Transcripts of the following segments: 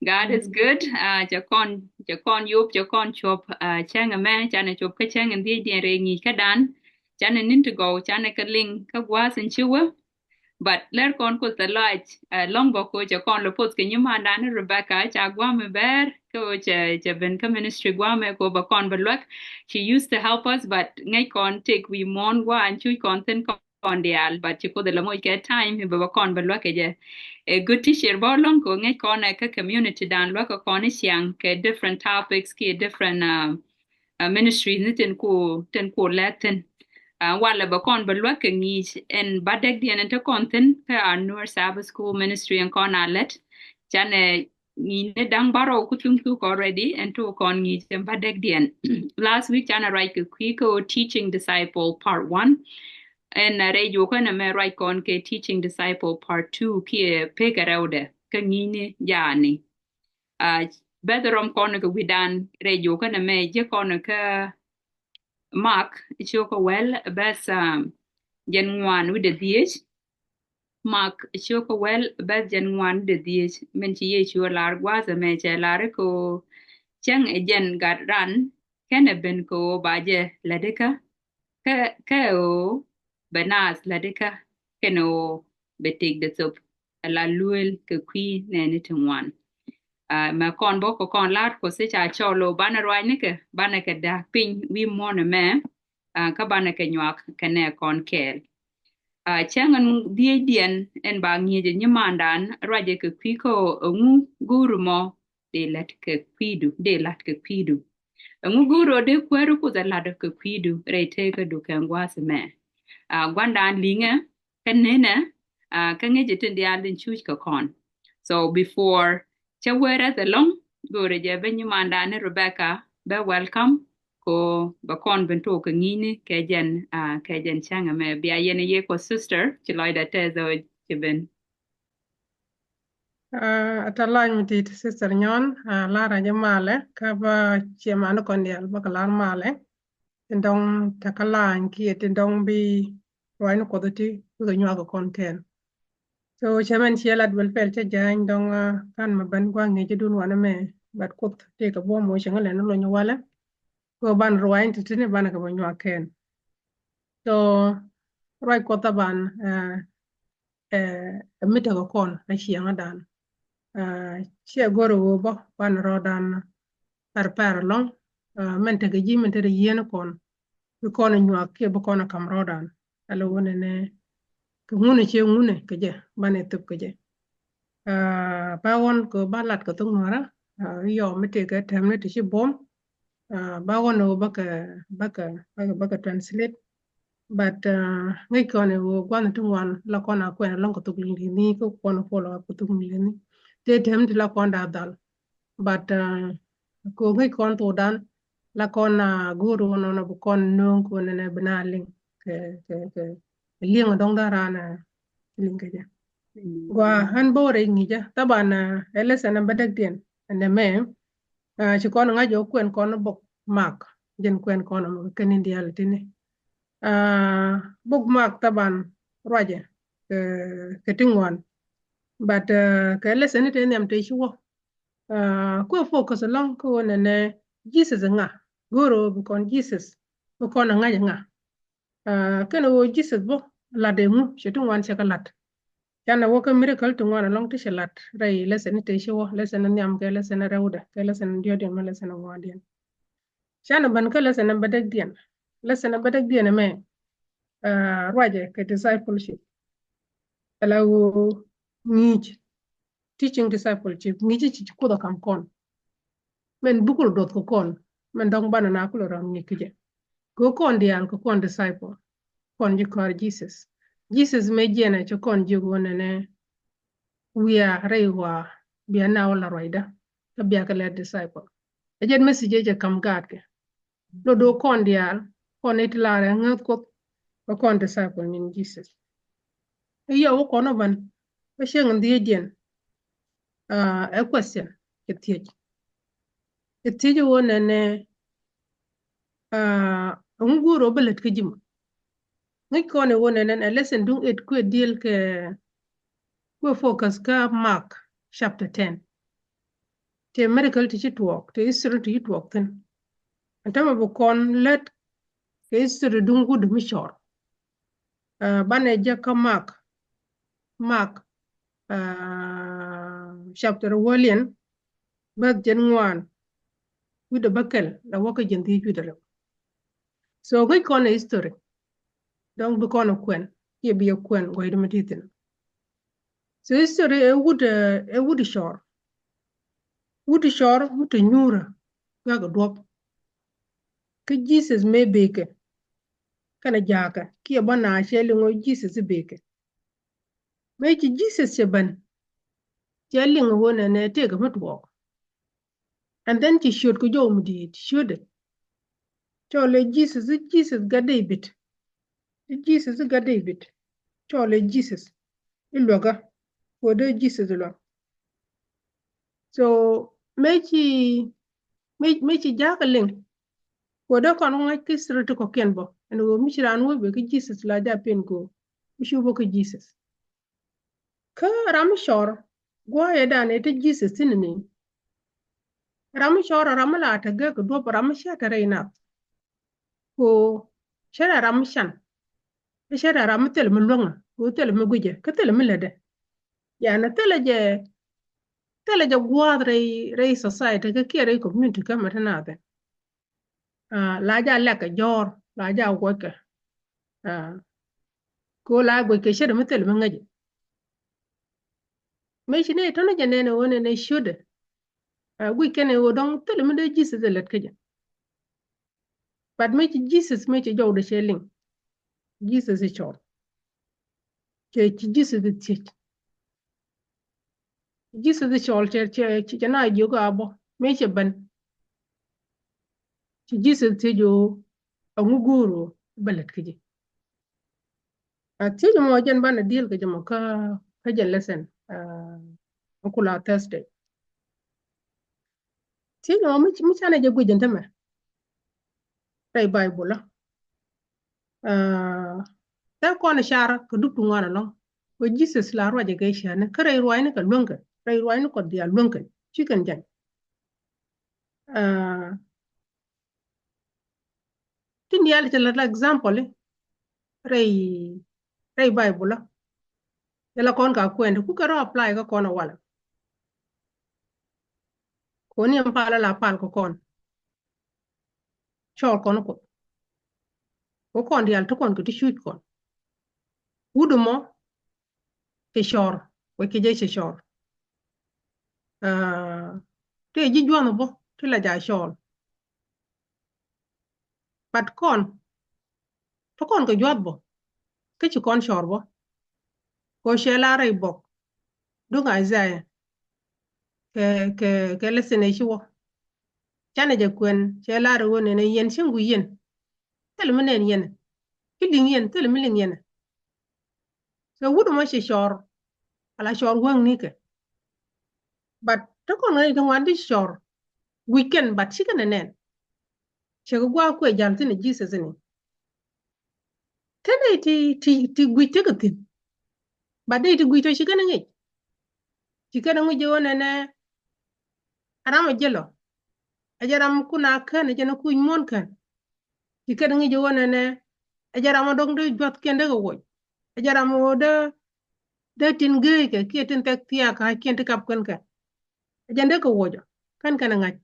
God is good. Cho con yup cho con chụp chang a me chane chụp cái chang and the re ni ka dan chane nin to go chane ka ling ka was and chuwa but ler con ko the light long bo ko cho con lo put ke nyuma dan Rebecca cha gwa me ber ko che ben ka ministry gwa me ko ba con ba lek she used to help us but ngai con take we mon gwa and chui con ten con dial but chi ko de la mo get time ba con ba lek je a good teacher bo long ko ngai con ka community dan lo ko con siang ke different topics ke different ministries ni ten ko latin wala ba kon ba lwa ke ngi en badek di en to konten ka annual Sabbath school ministry en kon alet chane ni ne dang baro kutum tu already and to kon ngi en badek di en last week chana right ko teaching disciple part 1 en re yo kana me right kon ke teaching disciple part 2 ki pe garaude ka ngi ne yani bedrom kon ko widan re yo kana me je kon ka Mark choko well bes jen ngwan with the diech Mark choko well bes jen ngwan the diech men chi ye chu lar gwa za me che lar ko chang e jen gat ran kene ben ko baje ladeka ka o benas ladeka keno betik de top la luel ke kwi ne ni tungwan mà con bố của con lát của sẽ trả cho lô bán ở ngoài nữa kìa bán này cái đa pin vi món này mẹ các bạn này cái nhọc cái này con kẹt chẳng hạn đi điền en bang như thế nhưng mà đàn rồi cái quý cô ông guru mo để lát cái quý du để lát cái quý du ông guru để quay rồi cũng lát cái quý du rồi thế cái du cái qua xem mẹ quan đàn lính á cái này nè cái nghe chỉ trên đi ăn đến chui cái con so before cha wera the long gore je benyu mandane Rebecca be welcome ko bakon bento ko ngini ke jen changa me bia yene ye ko sister ci loida tezo ci ben Atalany mtit sister nyon lara je male ka ba chiemano kondial ba kalar male tindong takalany ki tindong bi roino kodoti ko nywa ko konten so chaman chielat bel pel che jany dong kan ma ban kwa nge dun wana me bat kut te ka bo mo changale no lo nyawala ko ban roin titine ban ka bo nywa ken so roi ko taban mita ko kon na chianga dan chia goro wo bo ban rodan par long men te ji men te yen kon bi kon nywa ke bo kon kam rodan alo wona ne ko ngune che ngune ke je bane tup ke je ba won ko balat ko tung ngara yo mete ke temne te chi bom ba won no baka translate but ngai ko ne wo gwan tung wan la kona ko na long ko tuk ni ko kono follow up ko tuk ni te tem ti la kon da dal but ko ngai kon to dan la kon na guru no na bu kon no ko ne bana ling ke ling dong da rana ling ke ja gwa han bore ngi ja taban ele sana badak dien ane me ci kon nga jo kwen kon bok mak jen kwen kon mo ken indial tine bok mak taban roje ke tingwan but ke ele sana te nem te chuo ko focus long ko ne Jesus nga goro bu kon Jesus bu kon nga nga ken wo Jesus bo la de mu ci tingwan ci ka lat yana woka miracle to ngwana long tisha lat rai lesson te show lesson nyam ke lesson rewda ke lesson diode ma lesson ngwadien shana ban ka lesson badak dien me roje ke discipleship ala wo ngij teaching discipleship ngij ci ko da kam kon men bukul dot ko kon men dong bana na ko ram ni kije ko kon dial ko kon disciple kon ji kor Jesus me jena ci kon ji wonene wiya raywa biya na wala roida ka biya ka let disciple ajen message je kam gatke do do kon dial kon itlare ngat ko kon disciple min Jesus iyo ko no ban ba sheng ndi jen a question ketiye wona ne nguro belet ke jima ngi ko ne wona ne lesson dung it ku deal ke ko focus ka Mark chapter 10 te medical ti ci tuok te history ti tuok tin antama bu kon let te history dun gud mi shor bane je ka mark chapter wolian bad jen ngwan with the bakel la waka jenti judere so goi kon history donc bu kon kwen ye bi kwen go hidmetitin so history e wood shor mutu nyura ga dwop ke Jesus me beke kana jaka ki bana sheli ngo Jesus beke me ki Jesus ban sheli ngo wona ne te ga mutu and then ki should ko jo mudi should chole Jesus ga David chole Jesus iloga ko de Jesus lo so me ki jaka ling ko da kon ngai ki sirtu ko kenbo en wo mishiran wo be ki Jesus la ja pen ko mishu bo ki Jesus ka ram shor go ya da ne te Jesus tin ne ram shor ram la ta ga ko do ram sha ta reina ko shara ram shan shara ram tel mu longa ko tel mu guje ka tel mu lede ya na tele je go rei society ka ke rei community ka mata na da la ja la ka jor la ja go ka ko la go ke shara mu tel mu ngaje me shi ne to na je ne wona ne shude we kene wo dong tel mu de Jesus de let ka je but me Jesus me jow de shelling Jesus is chor ke Jesus de ti Jesus is chor che na jo ga bo me che ban Jesus te jo anguguru balet ke je ti jo mo jen ban deal ke mo ka je lesson kula Thursday ti jo mi chana je gujen tama rai Bible ta kona shara ka duktu ngwana long ko Jesus la roje ga shana kare ruwai ne ka lonka rai ruwai ne ko dia lonka chicken jan tin yal la example rai Bible la kon ka kwende ku ka ro apply ka kona wala ko ni ampala la pal ko kon chol kon ko kon dial to kon ko ti shoot kon wudumo ke shor ko ke je shor te ji juano bo te la ja shor but kon to kon ko jot bo ke ci kon shor bo ko shela rai bo dunga Isaiah ke lesene shi wo chane je kwen shela ro ne ne yen shingu yen tel menen yen kiding yen tel miling yen so wudumo shi shor ala shor wang ni ke but to kon ngai to wandi shor weekend but shi kana nen che go gwa ko jam tin Jesus ni tene ti gwite ko tin ba dai ti gwite shi kana ngi shi kana ngi jona ne arama jelo ajaram kuna kan jena ku mon kan shi kana ngi jona ne ajaram dong do jot kende go wo ajaram de tin ge ke tin tek tia ka kente kap kan ka ajande ko wojo kan kana ngaj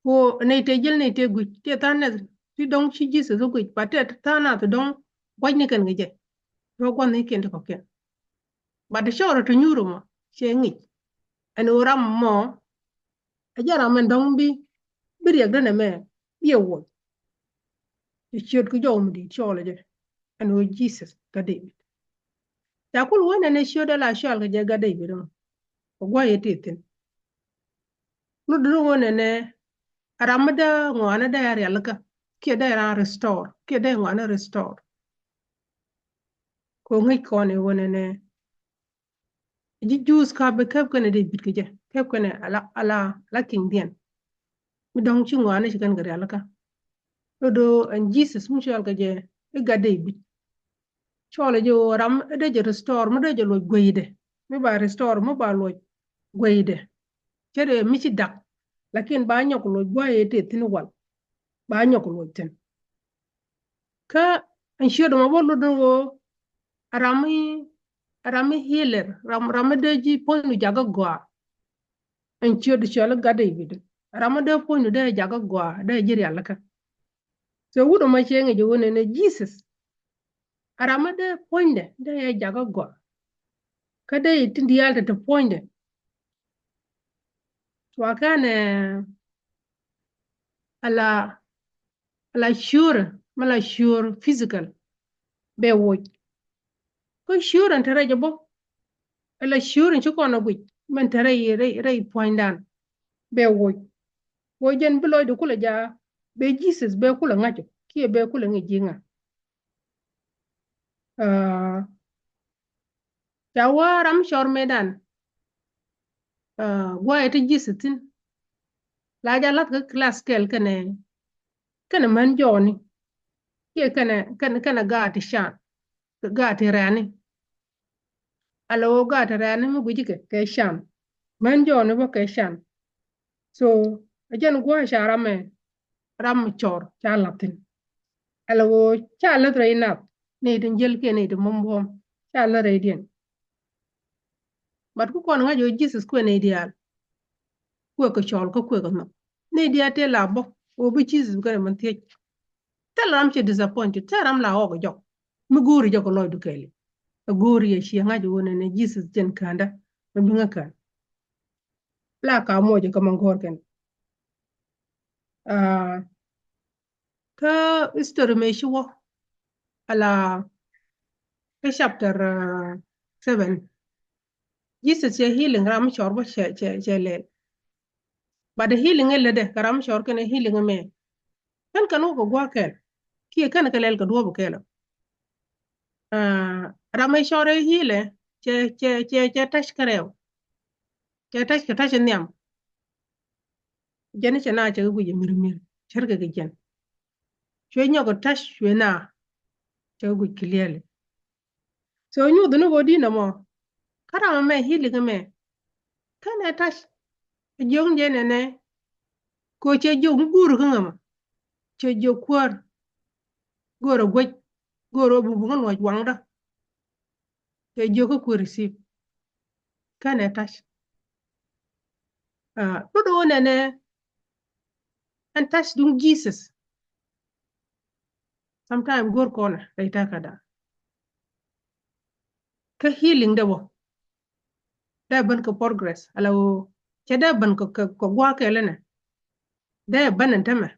ko ne te jel ne te gu te tan ne ti dong chi Jesus gu pa te ta na to dong waj ne kan ngeje ro gon ne kente ko ken ba de shoro to nyuro mo che ngi en oram mo ajara men dong bi riek de ne me ye wo ti chiot ku jom di chole je en o Jesus ga David ya kul wona ne shoda la shol ga je ga David ko gwa yete tin lu dru wona ne aramada ngwana da yar yalka ke da ran restore ke da ngwana restore ko ngi ko ne wona ne ji jus ka be kep ko ne de bit ke je kep ko ne ala king dien mi dong chi ngwana chi kan gar yalka do en Jesus mu shol ga je ga de bit chole je ram de je restore mu de je lo gweide mi ba restore mu ba lo gweide chere michi dak lakin ba nyok lo gwa yete tin wal ba nyok lo tin ka an shodo ma bolu do wo arami healer rami de ji ponu jaga gwa an shodo shola gade bidu rami de ponu de jaga gwa de jiri alaka so wudo ma chenge jo wone ne Jesus arami de ponde de jaga gwa kada itindi yalta te ponde wakane ala ala sure mala sure physical be woj ko sure antara jabo ala sure ci kono guj man tara yi ray poindan be woj wojen biloy de kula ja be Jesus be kula ngacho ki be kula ngi jinga jawaram shor medan gwa ete Jesus tin la ja lat ka class kel kane man joni ki kane gaati shan gaati rani alo gaati rani mu guji ke shan man joni bo ke shan so ajen gwa sharame ram chor cha latin alo cha lat reina ne din jel ke ne din mombom cha la redien bat ku kon nga jo Jesus ko ne dial ko chol ko no ne dia te la bo o bi Jesus ko man tie tel ram che disappointed tel ram la o jo mu guri jo ko loy du kele guri ye shi nga jo wona ne Jesus jen kanda mo bi nga kan la ka mo je ko man gor ken ka history me shi wo ala ka chapter 7 Jesus ye healing ram chor bo che le but the healing ele de karam chor ken healing me kan ko gwa ken ki kan ka lel ka do bo kelo ramay shore hile che tash karew che tash ka tash nyam jeni che na che guje mirmir cherga ge jen chwe nyogo tash chwe na che guje clearly so nyu dunu go dina mo kara me hili ge me kana tash jong jene ne ko che jong guru ngama che jo kwar goro gwej goro bubu ngon waj wangda che jo ko receive kana tash tudo ne and touch dung Jesus sometimes gor kona raita kada ka healing da bo da ban ka progress alawo che da ban ko gwa ke lene da ban tama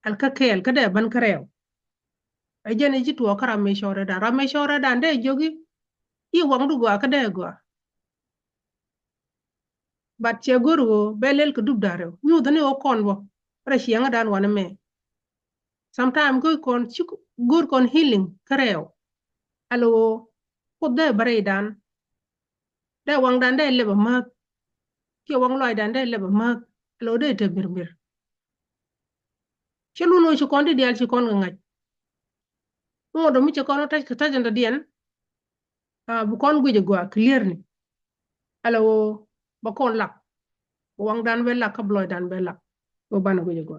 al ka kel ka da ban karew ai jene ji to kara me shore da ra me shore da da jogi i wang du gwa ka da gwa bat che goru belel ka dub dare nyu da ne o kon bo ra shianga dan wana me sometimes go kon gor kon healing karew alo ko da bare dan da wang dan da leba ma ki wang loy dan da leba ma lo de te bir chelu no chi kon di dial chi kon ngaj mo do mi chi kon ta ta janda dien bu kon guje gwa clear ni alo ba kon lak wang dan be lak ka loy dan be lak bo bana guje gwa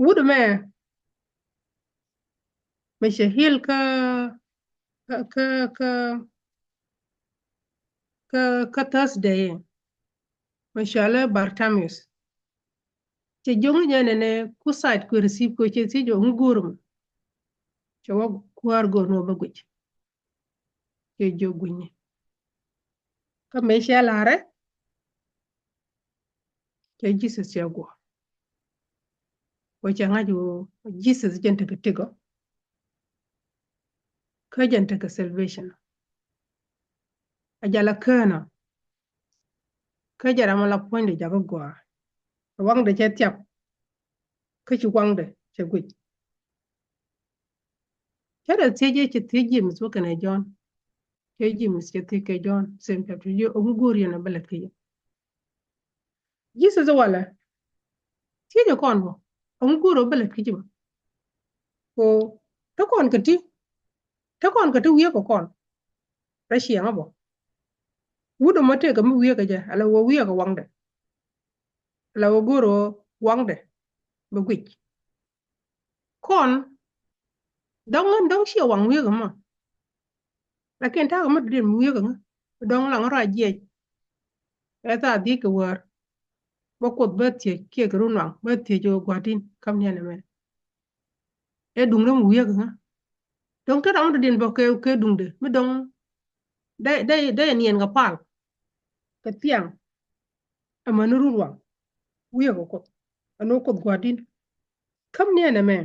wudu me shahil ka Thursday mashallah Bartamius che jongu nyane ne ku site ku receive ko che si jongu gurum che wa kuar go no ba guj che jogunye ka meshalare che Jesus che go ko che ngaju Jesus jente ka tigo ka jente ka salvation ajala kana ka jara mala ponde jago go wang de che tiap ka chi wang de che guj kada teje che teje mis wakana John teje mis che teke John sem chapter yo oguri na balat ke Jesus wala teje kon bo oguro balat ke jiba ko ta kon kati wiye ko kon rashi ngabo wudo mo te ka mu wiye ka je ala wo wiye ka wangde ala wo goro wangde be gwich kon dong shi wang wiye ka ma lakin ta ka ma de mu wiye ka dong la ngara je eta di ka war bo kod be tie ke ka runwang be tie jo gwatin kam ne ne me e dung de mu wiye ka dong ta dong de den bo ke dung de mi dongได้เนียนกับปากกับเตียงอามันรู้ว่าวิวก็อันนู้นก็กวาดินคำเนี่ยนะแม่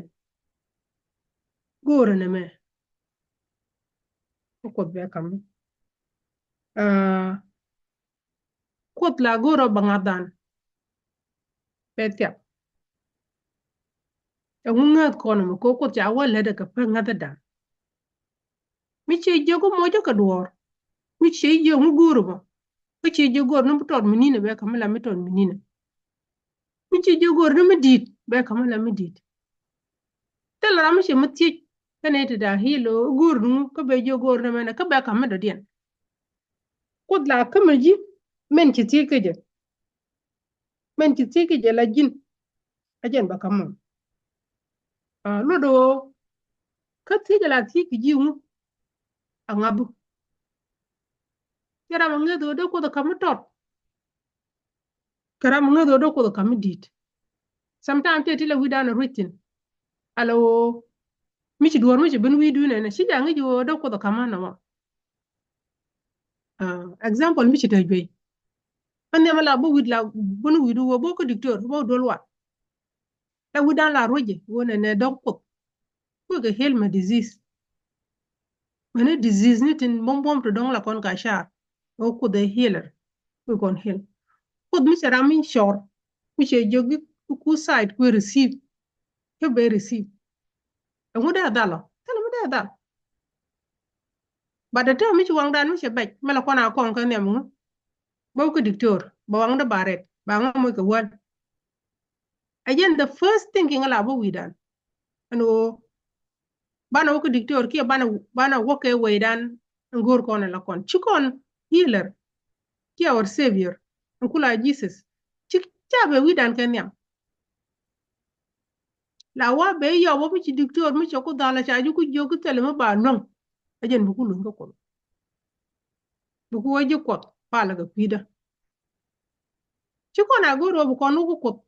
กูระนะแม่ก็กดแบบคำกดลากูระบังอาดานเป็ดเตียแต่งงก่อนมันก็กดจะเอาเลยเด็กกับเพื่อนงาดานไม่ใช่เจ้าก็มองเจ้ากระดูกไม่ใช่เจ้ากูระบ้าไม่ใช่เจ้ากูระนั่นไม่ตอดมินินะแบบคำละไม่ตอดมินินะไม่ใช่เจ้ากูระนั่นไม่ดีดแบบคำละไม่ดีดแต่ละไม่ใช่ไม่ที่กันเองแต่ฮีโร่กูรู้ก็ไปเจ้ากูระนั่นนะก็แบบคำละเดียนกดลาก็มันจีมันคิดที่ก็จะมันคิดที่ก็จะละจินอาจารย์บอกคำรู้ดูก็ที่จะละที่ก็จิวอ่างบุยารามังเงยดูก็ตัวคำตอดกระมังเงยดูก็ตัวคำดีด sometimes ที่เราวิดานรูทินอะไรมิชิดวร์มิชิเป็นวิดูเนี่ยชิจังเงยดูก็ตัวคำนั่นว่าexample มิชิได้ไปอันนี้มาลาบุวิดลาบุนวิดูว่าบุก็ดิกเตอร์บุดอลว่าเราวิดานลาโรเจวันนี้ด็อกปุ๊บบุก็เฮลมา disease มันเนี่ย disease นี่ถึงบอมตัวดองละคนกาชาร์โอ้ก็ได้ healer บุคน heal ปุ๊บมิชิรามินชอร์มิชิจกิกู side กู receive ก็ไป receive แต่ไม่ได้ดัลล์แต่ไม่ได้ดัลล์บัดเดี๋ยวมิชิวางดานมิชิเบกมาละคนเอาของกันเนี่ยมึงบุก็ดิกเตอร์บวางได้บาร์เรตบางมือกับวัน again the first thing yang la bo widan ano bana woko dictor ki bana woke widan ngor kono la kon chikon healer ki our savior nkula Jesus chik chabe widan kenyam la wa be yo wo mi dictor mi choko dala cha ju ku jogu tele ma ba non again bu kulun ko kon bu ko waji ko pala ga pida chikon agoro bu kono ko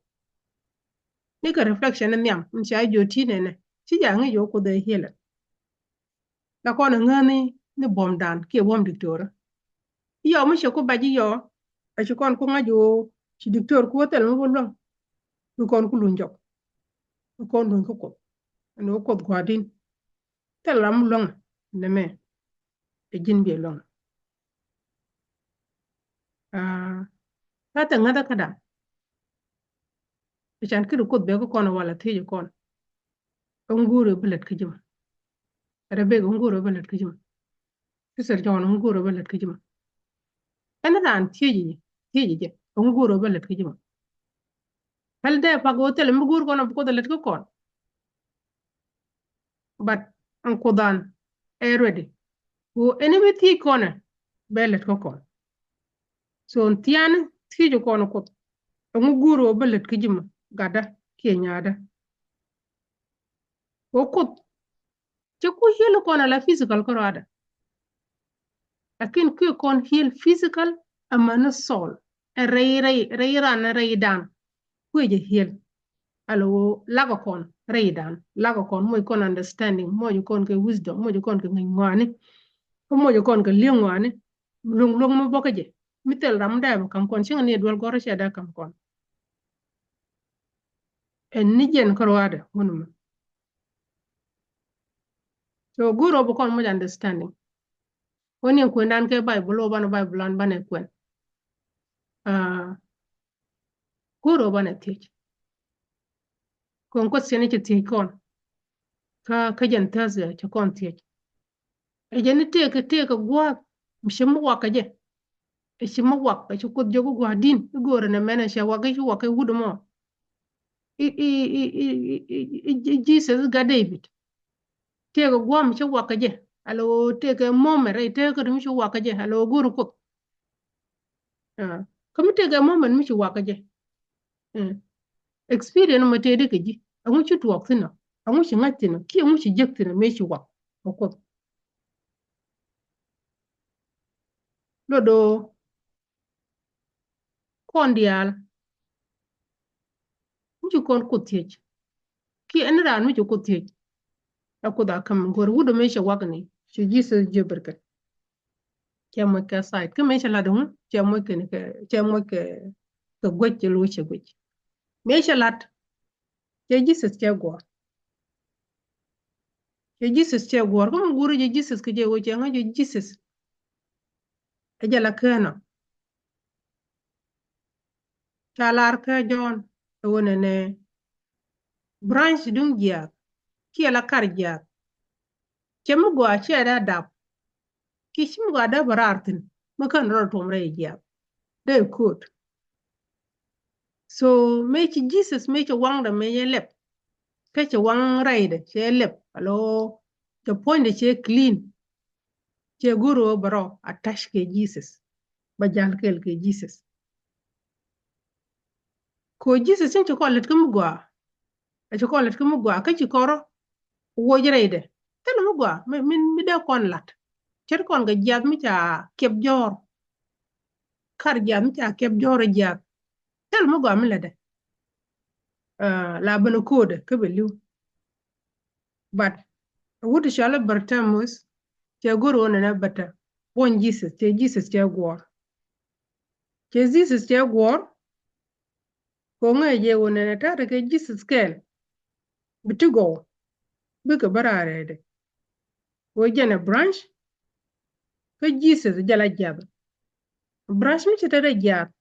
ni ka reflection nyam ncha joti nene chi jangi yo ko de healer la ko na ngani ni bom dan ke bom dictor yo mo ko baji yo a chi kon ko ngajo chi dictor ko tel mo bolon du kon ku lunjo du kon dun ko no ko gwadin tel ram long ne me e jin bi long ta ngada kada chan kidu ko be ko kono wala teje kon nguro belet kijima rebe nguro belet kijima kisar jon nguro belet kijima ana dan teje je nguro belet kijima hal de pa go tel nguro kono ko delet ko kon but an kodan e ready wo enemy ti kono belet ko kon so tian teje kono ko nguro belet kijima gada kenyada wo ko ku heal kono la physical ko rada lakin ku kon heal physical amana soul rei ran rei dan ku je heal alo lago kon rei dan lago kon mo kon understanding mo kon ke wisdom mo kon ke ngwani mo kon ke liengwani lung mo boka je mitel ram da kam kon singa ne dwal goro sheda kam kon en ni jen ko rada hunuma so guro bo kon mo understanding woni ko ndan ke bible o bana bible an bana kwen guro bana teach kon ko sene ci teach kon ka jan taze ci kon teach e jen te ka gwa mshemu wakaje e shemu wak ci ko jogo gwa din goro na mena sha waka ci waka wudumo Jesus ga David te ka gwa mshemu wakaje alo te ka momere te ka dum ci wakaje alo guro ko Kamu tega moment mi ci waka je. Experience ma te de ke ji. Angu ci tuwak tina. Angu ci ngat tina. Ki angu ci jek tina me ci wak. Ko lodo kondial mi ci kon kutiej. Ki ran mi ci kutiej. Aku da kam gor wudo me ci wak ni. Ci Jesus je berkat. Chamo ka site. Ke me ci la dum. Chamo ke gwech lu ci gwech. Me ci lat. Ke Jesus ke gor. Ke Jesus ke gor. Kuma guru je Jesus ke je wo che nga je Jesus. Ajala kana. Chalar ka John. Wone ne branch dung jiak. Ki ala kar jiak. Chemu go a che da dap. Ki chimu go da barartin. Makan ro tomre jiak. They could. So me ci Jesus me ci wang da me ye lep. Ke ci wang raide che lep. Alo the point de che clean. Che guru baro attach ke Jesus. Bajal kel ke Jesus. Ko Jesus sin ci ko let kum go. A ci ko let kum go ka ci koro wo raide. Telu mu go mi de kon lat. Cer kon ga jiak mi ca kep jor. Kar jiak mi ca kep jor jiak. Telu mu go mi le de. La bana code ke beliu. But wudu shala bartamus che guru ona na bata. Pon Jesus che gwor. Che Jesus che gwor. Ko nga je ona na ta ke Jesus kel. Bitigo. Bika barare de. Wo jana branch. Ke Jesus jala jab. Branch mi che tada jab.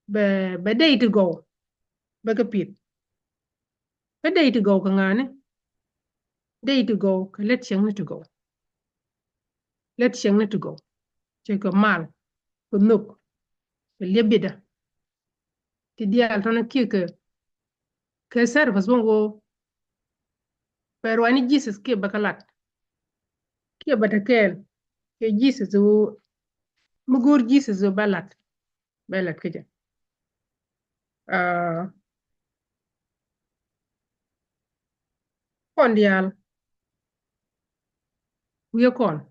Be day to go. Baka pit. Be day to go ka ngane. Day to go. Let shang to go. Let shang to go. Che ko mal. Ko nuk. Ko lebida. Ti dial tona ke service bongo. Pero ani Jesus ke bakalat. Ke batakel. Ke Jesus wo. Mugur Jesus wo balat. Balat keja. Kondial. Wiyo kon.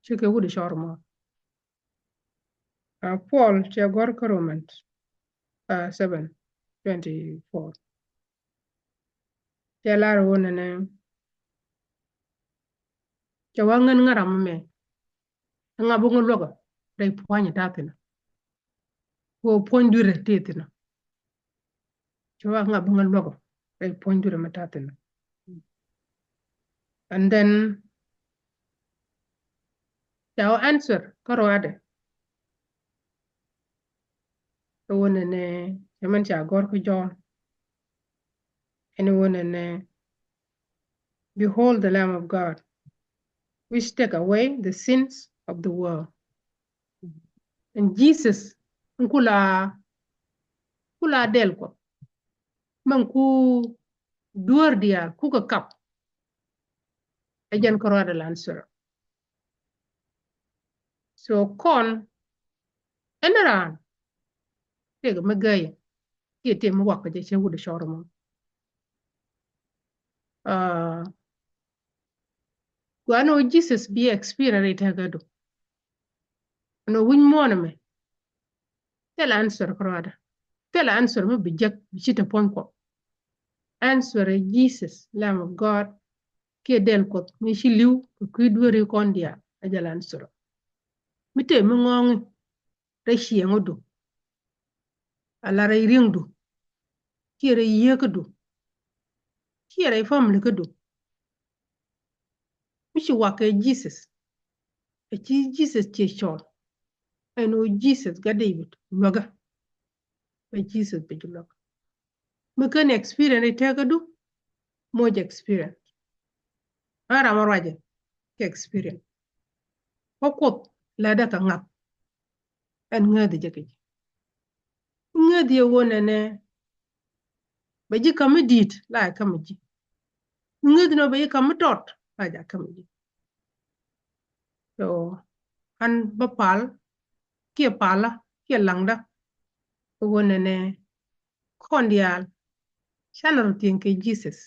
Chike wudi shorma. Paul Chagor Romans 7:24. Chalar wona ne. Chawangan ngaram me. Nga bungu logo. Dai puanya tatina. Ko pondure tetina. Chawa nga bungu logo. Dai pondure matatina. And then our answer karwade. Wona ne chaman Chagor ko John. Anyone and behold the Lamb of God, which take away the sins of the world. And Jesus, kula del ko, man ku duar dia ku ka kap, ajan karwada answer. So kon, enaran, tega magay, kiti mwaka je wuda shorma. Guano Jesus be experience hagado. No win moname. Tell answer karwada. Tell answer me bijak bichita ponko. Answer Jesus, Lamb of God, ke del ko mi shi liw ku duore kondia ajal answer. Mite mi ngong re shiengodo. Ala re ringdo. Ki re yekedo. Ki re family kedo. Mi shi wake Jesus. E chi Jesus che chol. Eno Jesus ga David loga. E Jesus be loga. Mi kan experience ite kedo. Moj experience. Ara maraje ke experience. Kokot lada ka ngap. En ngadi jake. Ngadi wona ne baji kamidit la kamiji. Ngadi no baji kamitot la kamiji. So an bapal kia pala kia langda wona ne kondial channel tin ke Jesus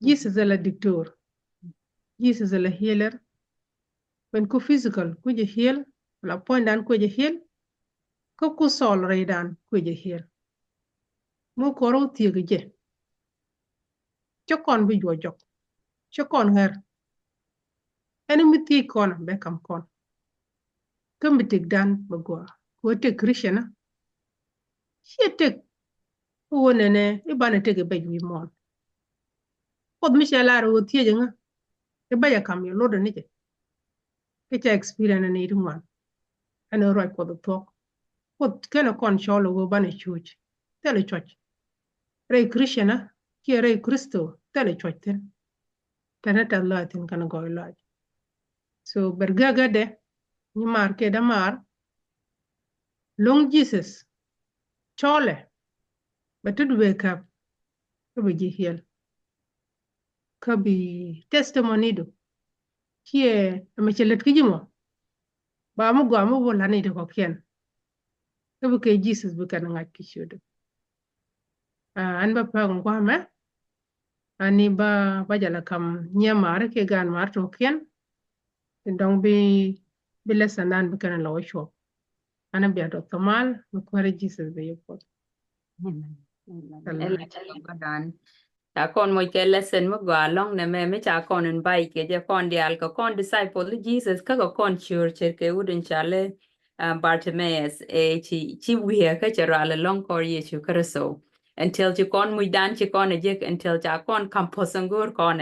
Jesus la dictor Jesus la healer when ku physical ku je heal la point dan ku je heal ku sol redan ku je heal mu koro tie ge je chokon bi jo jok chokon her enemy ti kon be kam kon kamitik dan bagwa ko te krishna shetek wona ne ibane te ge be wi mon pod mi shala ro tie je nga e ba ya kam yo lodo ni je ke cha experience ne irwan ana roi ko do tok pod kena kon cholo go bane chuch tele choch rei krishna ki rei kristo tele choch ten tanata latin kana go laj so bergaga de ni mar ke da mar long Jesus chole betud wake up ko be ji hiel ko bi testimony do kie amachelet kijimo ba mu go mu bola ni de ko ken ko be ke Jesus be kan ngak kishodo an ba pa ngwa me ani ba jala kam nya mar ke gan mar to ken ndong bi lesanan be kan lawo sho ana bi do tamal ko re Jesus be yoko Ella ka dan. Cha con moi ke lesson mo gwa long ne me cha con en bai ke je con dial ko con disciple Jesus ka ko con church ke udin chale Bartimaeus chi wi ka chara le long ko Yesu Kristo until chi con muy dan chi con je until cha con kamposangur con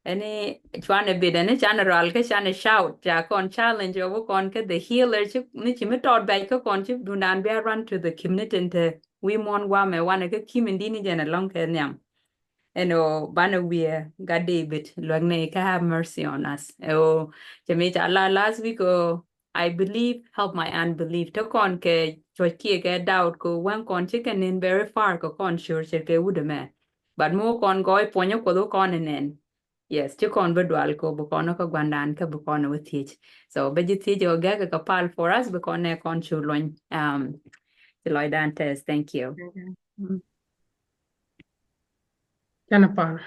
ene chwane bidane general ke chane shout cha con challenge over con ke the healer chi ni chi me tot bai ka con chi dunan be run to the community te we mon wa me wana ke kimindi ni jana long ke nyam eno bana we God David luagne ka have mercy on us o jame cha la last week I believe help my unbelief to con ke choki ke doubt ko wan con chicken in very far ko con sure ke wude me but mo con goy ponyo ko do con nen yes chứ con với đoán cô bố con nó có quan đàn cái bố con nó với thiệt so bây giờ thiệt cho cái pal for us bố con này con chú loan the Lloyd Dantes thank you Yana pa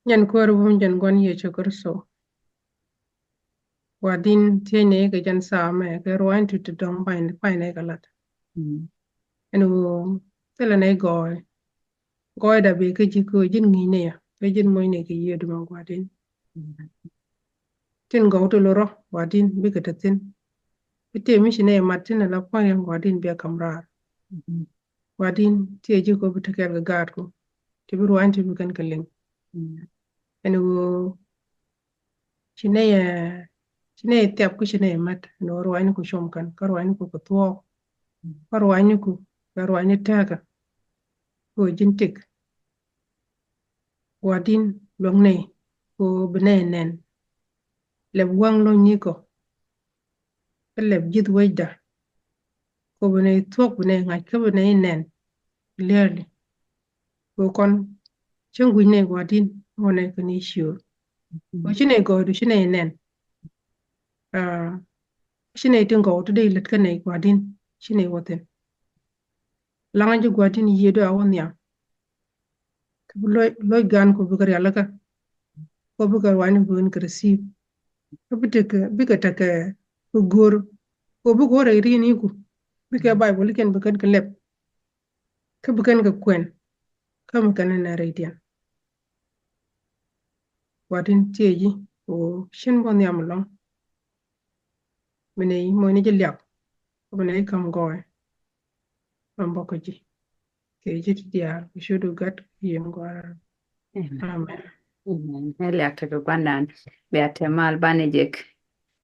nyan ko ru jan gon Yesu Kristo wadin tiene ke jan sa me ke roin tu dong pai ne galat enu tele ne goy da be ke ji ko jin ngi ne ya ke jin moy ne ke yedu ma wadin tin go to loro wadin be ke tatin ite mi shine matin la point wadin be kamrar wadin tie ji ko bute ke ga ko te bi roin tu kan kalen enu shine tiap ku shine mat no roin ku shom kan ka roin ku ko to ka roin ku ka roin ta ko jintik wadin long ne ko bene nen le wang lo ni ko le jid wajda ko bene tok bene ngai ko bene nen clearly ko kon chungu ne wadin wona ko ni sure ko chine go du chine nen chine tin go to dei let kane wadin chine woten langa ji wadin yedo awon ya loy gan ko bugar yalla ka ko bugar wani gon ka receive ko bika take ko gor ko bu gore ri ni ku bika bible ken bukan ka lep ka bukan ka kwen ka bukan na radian wadin tieji o shin bon yam long mene mo ni jelyak ko mene kam goy am boko ji ke ji dia should got yem gwara amen Ele akta ko gwandan be atemal banejek